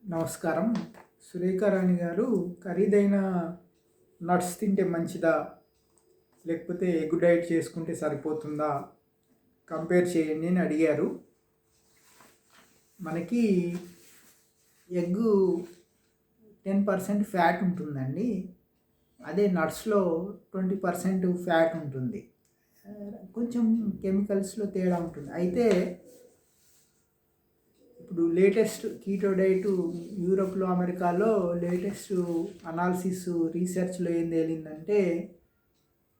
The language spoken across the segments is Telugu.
నమస్కారం. సురేఖ రాణి గారు ఖరీదైన నట్స్ తింటే మంచిదా? లేకపోతే ఎగ్ డైట్ చేసుకుంటే సరిపోతుందా? కంపేర్ చేయండి అని అడిగారు. మనకి ఎగ్గు 10% ఫ్యాట్ ఉంటుందండి. అదే నట్స్‌లో 20% ఫ్యాట్ ఉంటుంది. కొంచెం కెమికల్స్‌లో తేడా ఉంటుంది. అయితే ఇప్పుడు లేటెస్ట్ కీటో డైట్ యూరోప్‌లో, అమెరికాలో లేటెస్ట్ అనాలిసిస్ రీసెర్చ్‌లో ఏం తేలిందంటే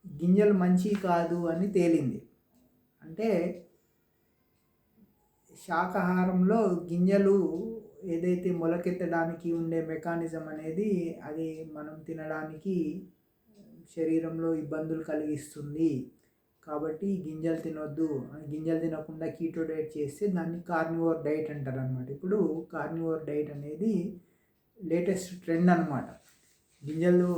గింజలు మంచివి కాదు అని తేలింది. అంటే శాకాహారంలో గింజలు ఏదైతే మొలకెత్తడానికి ఉండే మెకానిజం అనేది అది మనం తినడానికి శరీరంలో ఇబ్బందులు కలిగిస్తుంది. కాబట్టి గింజలు తినొద్దు. గింజలు తినకుండా కీటో డైట్ చేస్తే దాన్ని కార్నివోర్ డైట్ అంటారనమాట. ఇప్పుడు కార్నివోర్ డైట్ అనేది లేటెస్ట్ ట్రెండ్ అనమాట. గింజలు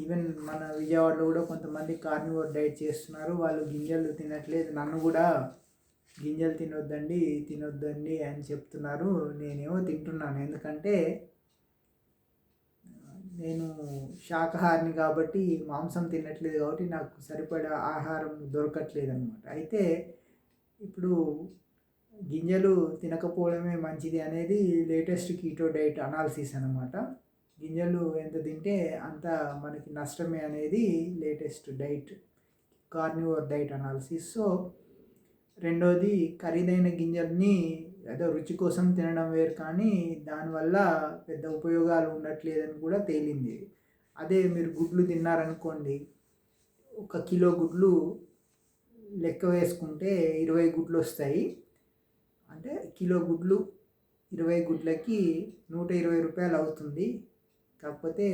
ఈవెన్ మన విజయవాడలో కూడా కొంతమంది కార్నివోర్ డైట్ చేస్తున్నారు. వాళ్ళు గింజలు తినట్లేదు. నన్ను కూడా గింజలు తినొద్దండి అని చెప్తున్నారు. నేనేమో తింటున్నాను. ఎందుకంటే నేను శాకాహారిని కాబట్టి మాంసం తినట్లేదు కాబట్టి నాకు సరిపడా ఆహారం దొరకట్లేదు అనమాట. అయితే ఇప్పుడు గింజలు తినకపోవడమే మంచిది అనేది లేటెస్ట్ కీటో డైట్ అనాలిసిస్ అనమాట. గింజలు ఎంత తింటే అంత మనకి నష్టమే అనేది latest diet carnivore diet analysis. So రెండోది ఖరీదైన గింజల్ని ఏదో రుచి కోసం తినడం వేరు, కానీ దానివల్ల పెద్ద ఉపయోగాలు ఉండట్లేదని కూడా తేలింది. అదే మీరు గుడ్లు తిన్నారనుకోండి, 1 కిలో గుడ్లు లెక్క వేసుకుంటే 20 గుడ్లు వస్తాయి. అంటే కిలో గుడ్లు 20 గుడ్లకి ₹120 అవుతుంది. కాకపోతే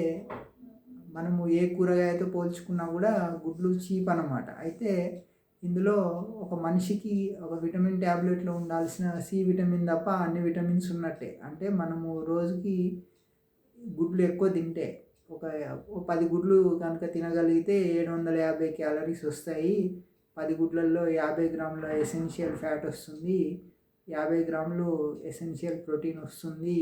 మనము ఏ కూరగాయతో పోల్చుకున్నా కూడా గుడ్లు చీప్ అన్నమాట. అయితే ఇందులో ఒక మనిషికి ఒక విటమిన్ ట్యాబ్లెట్లో ఉండాల్సిన సి విటమిన్ తప్ప అన్ని విటమిన్స్ ఉన్నట్టే. అంటే మనము రోజుకి గుడ్లు ఎక్కువ తింటే ఒక 10 గుడ్లు కనుక తినగలిగితే 750 క్యాలరీస్ వస్తాయి. 10 గుడ్లల్లో 50 గ్రాముల ఎసెన్షియల్ ఫ్యాట్ వస్తుంది, 50 గ్రాములు ఎసెన్షియల్ ప్రోటీన్ వస్తుంది.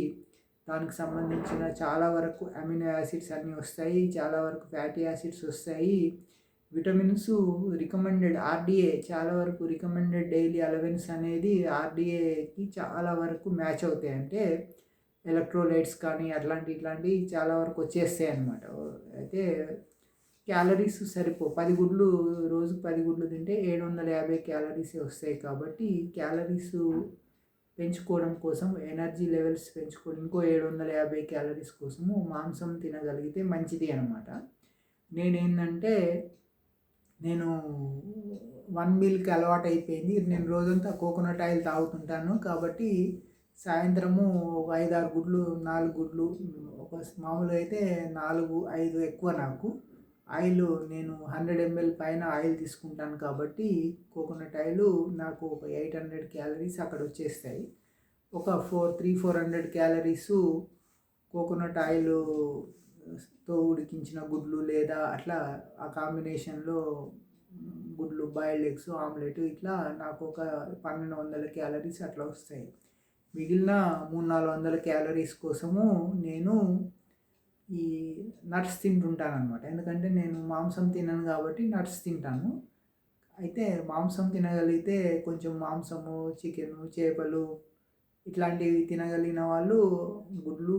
దానికి సంబంధించిన చాలా వరకు అమినో యాసిడ్స్ అన్నీ వస్తాయి, చాలా వరకు ఫ్యాటీ యాసిడ్స్ వస్తాయి. విటమిన్స్ రికమెండెడ్ ఆర్డీఏ చాలా వరకు రికమెండెడ్ డైలీ అలవెన్స్ అనేది ఆర్డీఏకి చాలా వరకు మ్యాచ్ అవుతాయి. అంటే ఎలక్ట్రోలైట్స్ కానీ ఇట్లాంటివి చాలా వరకు వచ్చేస్తాయి అన్నమాట. అయితే క్యాలరీస్ 10 గుడ్లు రోజుకు 10 గుడ్లు తింటే 750 క్యాలరీసే వస్తాయి. కాబట్టి క్యాలరీస్ పెంచుకోవడం కోసం, ఎనర్జీ లెవెల్స్ పెంచుకోవడం ఇంకో 750 క్యాలరీస్ కోసము మాంసం తినగలిగితే మంచిది అనమాట. నేనేంటంటే నేను 1 మీల్‌కి అలవాటు అయిపోయింది. నేను రోజంతా కోకోనట్ ఆయిల్ తాగుతుంటాను. కాబట్టి సాయంత్రము ఒక 5, 6 గుడ్లు, 4 గుడ్లు, ఒక మామూలుగా అయితే 4, 5 ఎక్కువ నాకు. ఆయిల్ నేను 100 ml పైన ఆయిల్ తీసుకుంటాను కాబట్టి కోకోనట్ ఆయిల్ నాకు ఒక 800 క్యాలరీస్ అక్కడ వచ్చేస్తాయి. ఒక 400 క్యాలరీసు కోకోనట్ ఆయిల్తో ఉడికించిన గుడ్లు లేదా అట్లా ఆ కాంబినేషన్లో గుడ్లు, బాయిల్డ్ ఎగ్స్, ఆమ్లెట్ ఇట్లా నాకు ఒక 1200 క్యాలరీస్ అట్లా వస్తాయి. మిగిలిన 300-400 క్యాలరీస్ కోసము నేను ఈ నట్స్ తింటుంటానన్నమాట. ఎందుకంటే నేను మాంసం తినను కాబట్టి నట్స్ తింటాను. అయితే మాంసం తినగలిగితే కొంచెం మాంసము, చికెను, చేపలు ఇట్లాంటివి తినగలిగిన వాళ్ళు గుడ్లు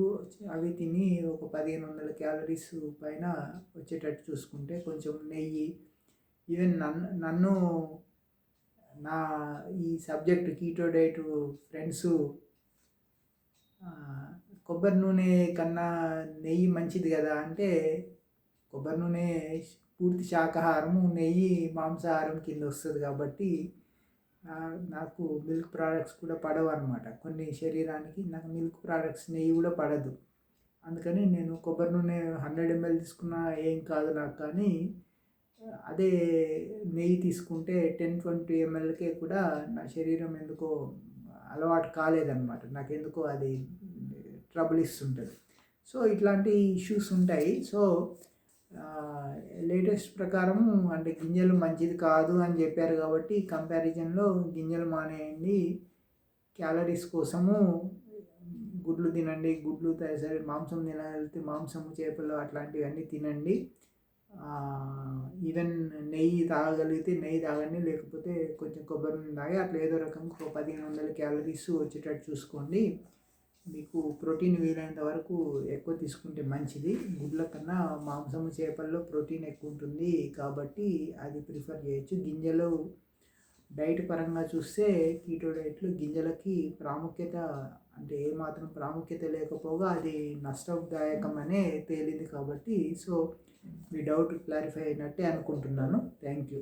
అవి తిని ఒక 1500 క్యాలరీస్ పైన వచ్చేటట్టు చూసుకుంటే, కొంచెం నెయ్యి, ఈవెన్ నన్ను నా ఈ సబ్జెక్ట్ కీటో డైట్ ఫ్రెండ్స్ కొబ్బరి నూనె కన్నా నెయ్యి మంచిది కదా అంటే, కొబ్బరి నూనె పూర్తి శాకాహారము, నెయ్యి మాంసాహారం కింద వస్తుంది కాబట్టి నాకు మిల్క్ ప్రోడక్ట్స్ కూడా పడవు అనమాట. కొన్ని శరీరానికి నాకు మిల్క్ ప్రోడక్ట్స్, నెయ్యి కూడా పడదు. అందుకని నేను కొబ్బరి నూనె 100 ml తీసుకున్నా ఏం కాదు నాకు. కానీ అదే నెయ్యి తీసుకుంటే 10-20 mlకే కూడా నా శరీరం ఎందుకో అలవాటు కాలేదన్నమాట. నాకెందుకో అది ట్రబుల్ ఇస్తుంటుంది. సో ఇట్లాంటి ఇష్యూస్ ఉంటాయి. సో లేటెస్ట్ ప్రకారము అంటే గింజలు మంచిది కాదు అని చెప్పారు కాబట్టి కంపారిజన్లో గింజలు మానేయండి, క్యాలరీస్ కోసము గుడ్లు తినండి, గుడ్లు సరే మాంసం తినగలిగితే మాంసము, చేపలు అట్లాంటివన్నీ తినండి. ఈవెన్ నెయ్యి తాగగలిగితే నెయ్యి తాగండి, లేకపోతే కొంచెం కొబ్బరి నూనె తాగి అట్లా ఏదో రకంగా ఒక 1500 క్యాలరీస్ వచ్చేటట్టు చూసుకోండి. మీకు ప్రోటీన్ వీలైనంత వరకు ఎక్కువ తీసుకుంటే మంచిది. గుడ్ల కన్నా మాంసము, చేపల్లో ప్రోటీన్ ఎక్కువ ఉంటుంది కాబట్టి అది ప్రిఫర్ చేయొచ్చు. గింజలు డైట్ పరంగా చూస్తే కీటో డైట్‌లో గింజలకి ప్రాముఖ్యత అంటే ఏమాత్రం ప్రాముఖ్యత లేకపోగా అది నష్టదాయకమనే తేలింది కాబట్టి మీ డౌట్ క్లారిఫై అయినట్టే అనుకుంటున్నాను. Thank you.